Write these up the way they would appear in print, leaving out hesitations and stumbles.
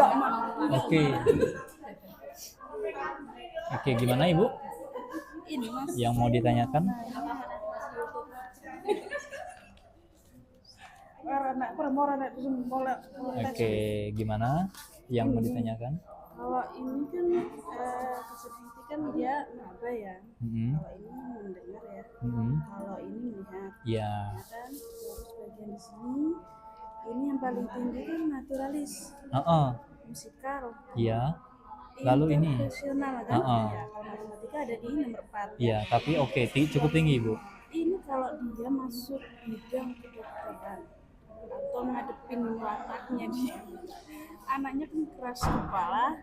Enggak mah. Oke. Oke, gimana Ibu? Ini Mas. Yang mau ditanyakan? Oke, gimana? Yang mau ditanyakan? Kalau ini kan positivity kan dia apa ya? Mm-hmm. Kalau ini mendengar ya. Mm-hmm. Kalau ini melihat. Ya. Ya kan? Terus bagian di sini ini yang paling tinggi kan naturalis. Musikal. Iya. Lalu ini. Profesional kan? Ya, kalau matematika ada di nomor 4. Iya, tapi oke, cukup tinggi Ibu. Ini kalau dia masuk bidang kedokteran atau ngadepin wataknya dia, anaknya kan keras kepala,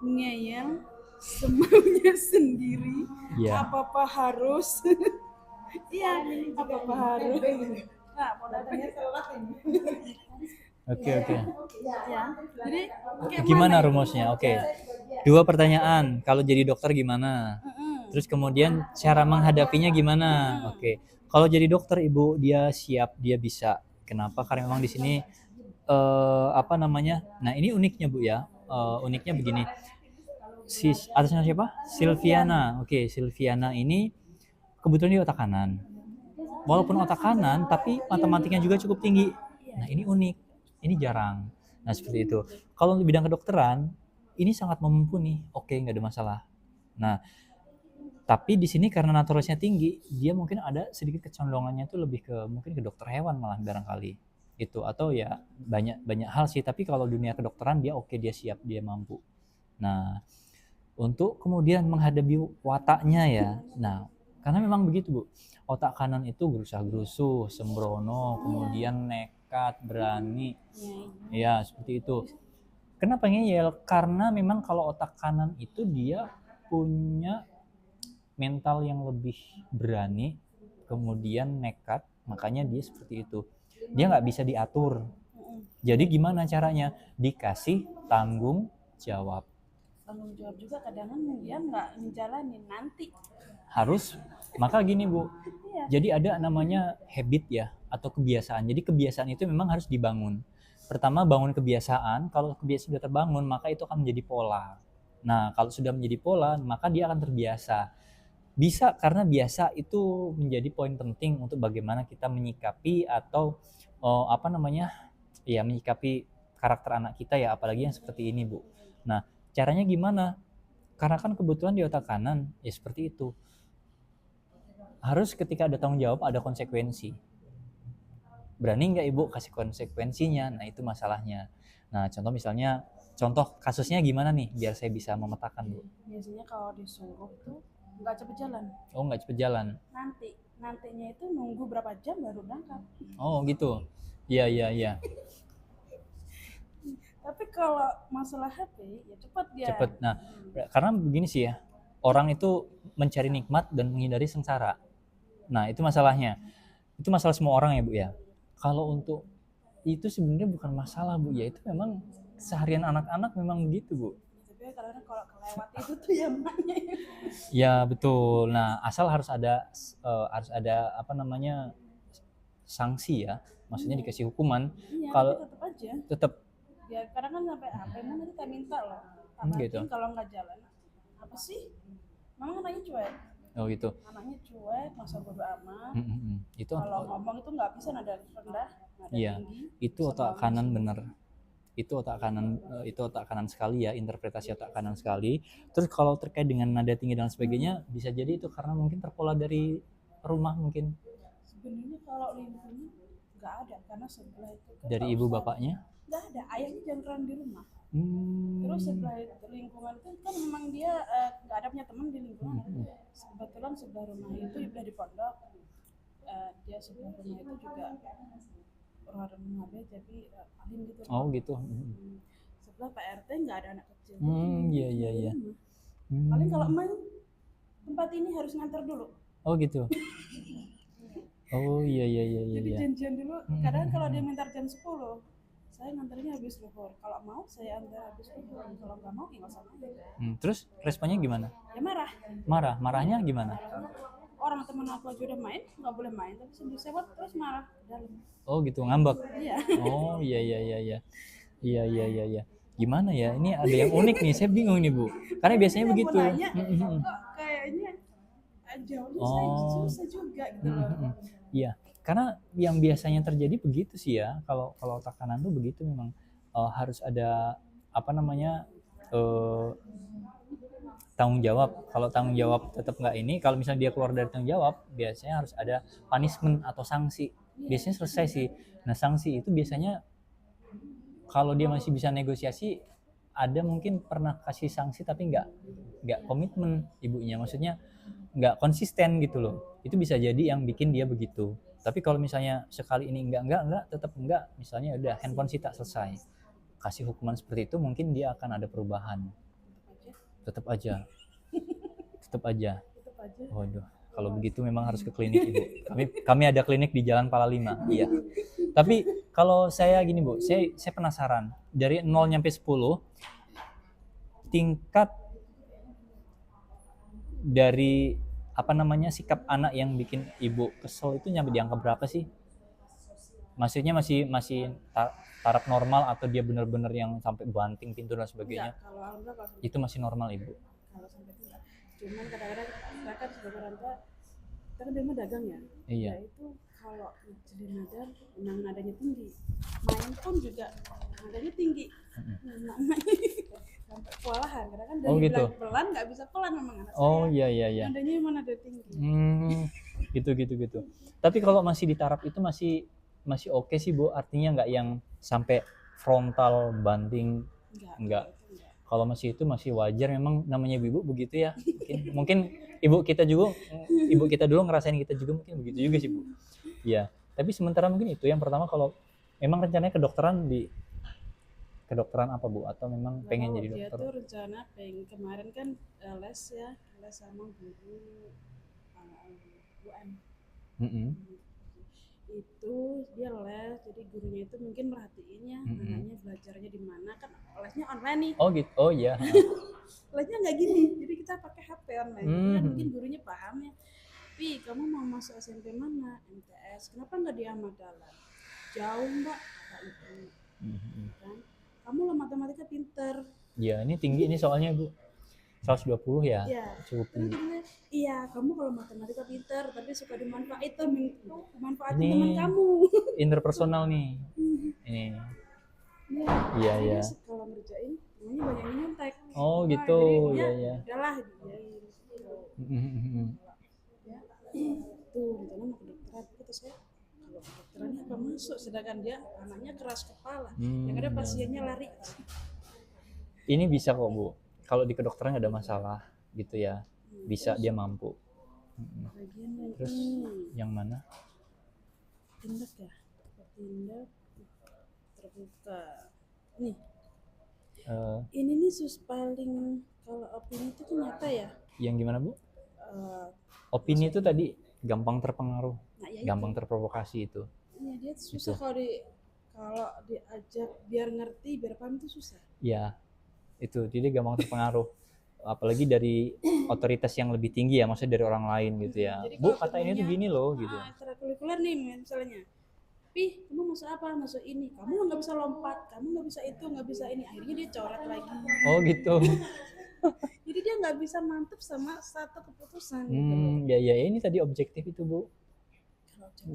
ngeyel, semaunya sendiri, apa-apa harus, iya, apa-apa harus. Nah, modalnya telat ini. Oke. Ya, jadi gimana rumusnya? Oke. 2 pertanyaan. Kalau jadi dokter gimana? Terus kemudian cara menghadapinya gimana? Oke. Kalau jadi dokter Ibu, dia siap, dia bisa. Kenapa? Karena memang di sini apa namanya? Nah, ini uniknya Bu ya. Uniknya begini. Atasnya siapa? Silviana. Oke, Silviana ini kebetulan dia otak kanan. Walaupun otak kanan, tapi matematikanya juga cukup tinggi. Nah, ini unik. Ini jarang. Nah, seperti itu. Kalau di bidang kedokteran, ini sangat mumpuni. Oke, nggak ada masalah. Nah, tapi di sini karena naturalisnya tinggi, dia mungkin ada sedikit kecondongannya itu lebih ke mungkin ke dokter hewan malah barangkali. Itu atau ya banyak hal sih, tapi kalau dunia kedokteran dia oke, dia siap, dia mampu. Nah, untuk kemudian menghadapi wataknya ya. Nah, karena memang begitu Bu. Otak kanan itu gerusah-gerusuh, sembrono, kemudian nekat, berani. Ya, seperti itu. Kenapa ngeyel? Karena memang kalau otak kanan itu dia punya mental yang lebih berani, kemudian nekat, makanya dia seperti itu. Dia nggak bisa diatur. Jadi gimana caranya? Dikasih tanggung jawab. Tanggung jawab juga kadang-kadang dia nggak menjalanin nanti. Harus. Maka gini Bu, jadi ada namanya habit ya, atau kebiasaan. Jadi kebiasaan itu memang harus dibangun. Pertama bangun kebiasaan, kalau kebiasaan sudah terbangun maka itu akan menjadi pola. Nah, kalau sudah menjadi pola, maka dia akan terbiasa. Bisa karena biasa itu menjadi poin penting untuk bagaimana kita menyikapi atau menyikapi karakter anak kita ya, apalagi yang seperti ini Bu. Nah, caranya gimana? Karena kan kebetulan di otak kanan ya seperti itu. Harus ketika ada tanggung jawab ada konsekuensi. Berani nggak Ibu kasih konsekuensinya? Nah, itu masalahnya. Nah, contoh kasusnya gimana nih biar saya bisa memetakan Bu? Biasanya kalau disuruh tuh nggak cepet jalan. Oh, nggak cepet jalan. Nantinya itu nunggu berapa jam baru berangkat. Oh, gitu. Iya. Tapi kalau masalah HP ya cepet dia. Cepet. Nah, karena begini sih ya. Orang itu mencari nikmat dan menghindari sengsara. Nah, itu masalahnya. Itu masalah semua orang ya, Bu ya. Kalau untuk itu sebenarnya bukan masalah, Bu ya. Itu memang seharian anak-anak memang begitu, Bu. Tapi kadang-kadang kalau kelewat itu tuh ya maknya. Ya, betul. Nah, asal harus ada sanksi ya. Maksudnya dikasih hukuman. Iya, kalau tetap aja. Tetap. Ya, karena kan sampai apa emang kita minta loh. Gitu. Kalau nggak jalan, apa sih? Mama anaknya cuek. Oh gitu. Anaknya cuek, masa bodo amat. Itu kalau ngomong itu nggak bisa nada rendah, nada tinggi. Itu otak kanan bener. Itu otak kanan sekali ya, interpretasi otak kanan sekali. Terus kalau terkait dengan nada tinggi dan sebagainya, bisa jadi itu karena mungkin terpola dari rumah mungkin. Sebenarnya kalau lingkungan nggak ada, karena sebelah itu kan dari ibu bapaknya nggak ada, ayahnya jangan di rumah. Terus sebelah lingkungan itu kan memang dia nggak ada punya teman di lingkungan. Kebetulan sebelah rumah itu udah di pondok, dia sebelah rumah itu juga orang muhammadiyah, jadi alim gitu. Oh gitu. Sebelah Pak RT nggak ada anak kecil. Iya. Paling kalau main tempat ini harus ngantar dulu. Oh gitu. Oh iya. Jadi janjian dulu. Kadang kalau dia minta jam 10, saya ngantarnya habis zuhur. Kalau mau saya antar habis zuhur. Kalau nggak mau ya nggak usah main. Terus responnya gimana? Ya marah. Marahnya gimana? Orang teman aku aja udah main, nggak boleh main, tapi sambil sewot terus marah dalam. Oh gitu, ngambek. Iya. Oh iya. Iya. Gimana ya? Ini ada yang unik nih. Saya bingung nih Bu. Karena biasanya Saya mau begitu. nanya, kok kayaknya jauhnya saya Oh. susah juga gitu loh. Iya. Karena yang biasanya terjadi begitu sih ya. Kalau otak kanan tuh begitu memang harus ada apa namanya tanggung jawab. Kalau tanggung jawab tetap nggak ini, kalau misalnya dia keluar dari tanggung jawab, biasanya harus ada punishment atau sanksi. Biasanya selesai sih. Nah, sanksi itu biasanya kalau dia masih bisa negosiasi, ada mungkin pernah kasih sanksi tapi nggak komitmen ibunya, maksudnya nggak konsisten gitu loh. Itu bisa jadi yang bikin dia begitu. Tapi kalau misalnya sekali ini enggak, tetap enggak, misalnya udah handphone sita selesai. Kasih hukuman seperti itu mungkin dia akan ada perubahan. Tetap aja. Tetap aja. Tetap aja. Waduh, kalau begitu memang harus ke klinik Ibu. Kami ada klinik di Jalan Pala 5. Iya. Tapi kalau saya gini Bu, saya penasaran. Dari 0 sampai 10, tingkat dari apa namanya sikap anak yang bikin Ibu kesel itu nyampe di angka berapa sih? Maksudnya masih taraf normal atau dia benar-benar yang sampai banting pintu dan sebagainya? Enggak, kalau alhamdulillah kalau Itu masih normal Ibu. kalau sampai itu enggak. Cuman kadang-kadang kita kan sebagai orang tua, kita kan dia dagang ya. Iya. Ya itu kalau jadi nadar memang nadanya tinggi. Main pun juga nadanya tinggi. Nah, main sampai kewalahan karena kan dari gitu. bilang pelan nggak bisa pelan memang anak Oh saya. iya. Nadanya emang nada tinggi. Gitu. Tapi kalau masih di taraf itu masih oke sih Bu, artinya nggak yang sampai frontal banting, enggak. Kalau masih itu masih wajar, memang namanya ibu begitu ya. Mungkin ibu kita dulu ngerasain kita juga mungkin begitu juga sih Bu. Iya. Tapi sementara mungkin itu yang pertama, kalau memang rencananya kedokteran apa Bu, atau memang pengen jadi dokter? Dia tuh rencana pengen kemarin kan les sama guru UN. Itu dia les, jadi gurunya itu mungkin merhatiinnya anaknya belajarnya di mana, kan lesnya online nih. Oh gitu. Oh iya. Lesnya nggak gini, jadi kita pakai HP online. Jadi kan mungkin gurunya paham ya. Pi, kamu mau masuk SMP mana? MTS. Kenapa nggak di Ahmad Dahlan? Jauh Mbak, kata ibu. Kan? Kamu lah matematika pinter. Ya ini tinggi ini soalnya Bu. 120 ya? Iya. Cukup tinggi. Iya, kamu kalau matematika pinter, tapi suka manfaatin teman kamu. Interpersonal nih. Ini. Iya. Kalau ngerjain, namanya banyak yang nyontek. Oh gitu, iya. Udahlah, diain. Tuh, rencana mau kedokteran. Kata saya, kalau kedokterannya apa masuk, sedangkan dia anaknya keras kepala. Yang ada pasiennya lari. Ini bisa kok Bu, kalau di kedokteran nggak ada masalah gitu ya, bisa dia mampu. Terus yang mana? Tindak terbuka. Nih. Ini nih paling kalau opini itu nyata ya. Yang gimana Bu? Opini itu tadi gampang terpengaruh, gampang terprovokasi itu. Iya, dia susah kalau diajak biar ngerti, biar paham itu susah. Iya, itu jadi gampang terpengaruh. Apalagi dari otoritas yang lebih tinggi ya, maksudnya dari orang lain gitu ya. Jadi, Bu kata ini tuh gini loh gitu. Ekstrakurikuler nih misalnya. Pi, kamu masuk apa? Masuk ini. Kamu nggak bisa lompat, kamu nggak bisa itu, nggak bisa ini. Akhirnya dia coret lagi. Oh gitu. Jadi dia nggak bisa mantep sama satu keputusan. Ya ini tadi objektif itu Bu.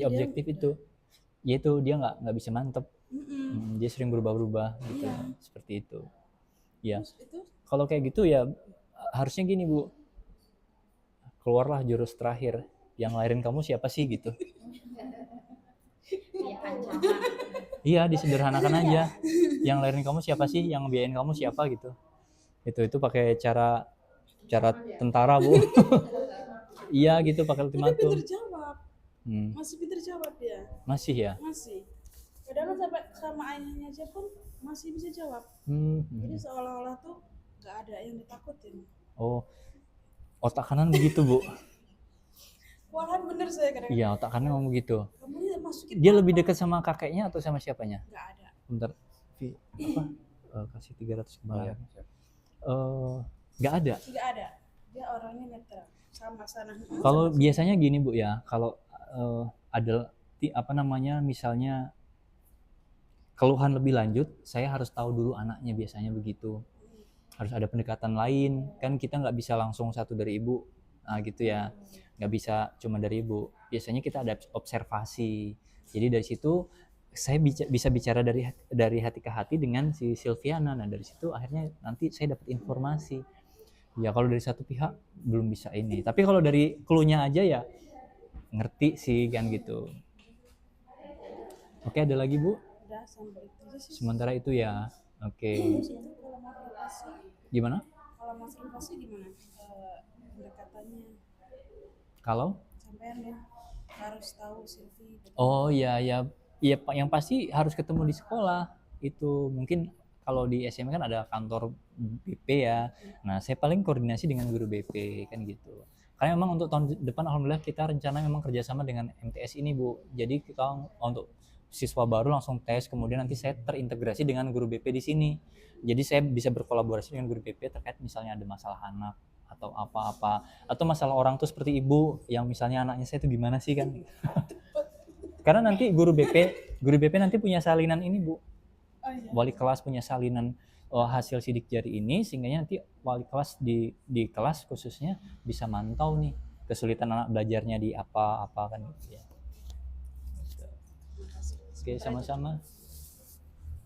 Objektif itu. Ya itu dia nggak bisa mantep. Dia sering berubah-ubah gitu. Iya. Seperti itu. Ya. Kalau kayak gitu ya harusnya gini Bu. Keluarlah jurus terakhir. Yang lahirin kamu siapa sih gitu. Iya, disederhanakan aja. Yang lahirin kamu siapa sih? Yang biayain kamu siapa gitu. Itu pakai cara tentara Bu. Iya gitu, pakai ultimatum. Pinter jawab. Masih pinter jawab dia. Masih ya? Masih. Kadang sampai sama ayahnya aja pun masih bisa jawab. Jadi seolah-olah tuh nggak ada yang ditakutin. Oh, otak kanan begitu Bu. Walahan bener saya kadang-kadang. Iya, otak kanan ngomong begitu. Masukin dia lebih dekat sama kakeknya atau sama siapanya? Nggak ada. Bentar, kasih 300 kembali. Nggak ada. Nggak ada. Dia orangnya netral. Sama sana. Kalau biasanya gini Bu ya, kalau ada apa namanya, misalnya keluhan lebih lanjut, saya harus tahu dulu anaknya, biasanya begitu. Harus ada pendekatan lain, kan kita nggak bisa langsung satu dari ibu, nah gitu ya, nggak bisa cuma dari ibu. Biasanya kita ada observasi. Jadi dari situ saya bisa bicara dari hati ke hati dengan si Silviana. Nah dari situ akhirnya nanti saya dapat informasi. Ya kalau dari satu pihak belum bisa ini, tapi kalau dari clue-nya aja ya ngerti sih kan gitu. Oke, ada lagi Bu? Udah sampai itu aja sih. Sementara itu ya. Oke. Terus itu kalau mau privasi, Gimana? kalau mau privasi gimana? Pendekatannya Kalau? sampean ya harus tahu Silvi. Oh iya ya, iya Pak, yang pasti harus ketemu di sekolah. Itu mungkin kalau di SMA kan ada kantor BP ya. Nah, saya paling koordinasi dengan guru BP kan gitu. Karena memang untuk tahun depan alhamdulillah kita rencana memang kerjasama dengan MTS ini Bu. Jadi kita untuk siswa baru langsung tes, kemudian nanti saya terintegrasi dengan guru BP di sini. Jadi saya bisa berkolaborasi dengan guru BP terkait misalnya ada masalah anak atau apa-apa, atau masalah orang tuh seperti ibu yang misalnya anaknya saya itu gimana sih kan. Karena nanti guru BP nanti punya salinan ini Bu, Oh iya. wali kelas punya salinan hasil sidik jari ini, sehingga nanti wali kelas di kelas khususnya bisa mantau nih kesulitan anak belajarnya di apa kan gitu ya. Oke, sama-sama.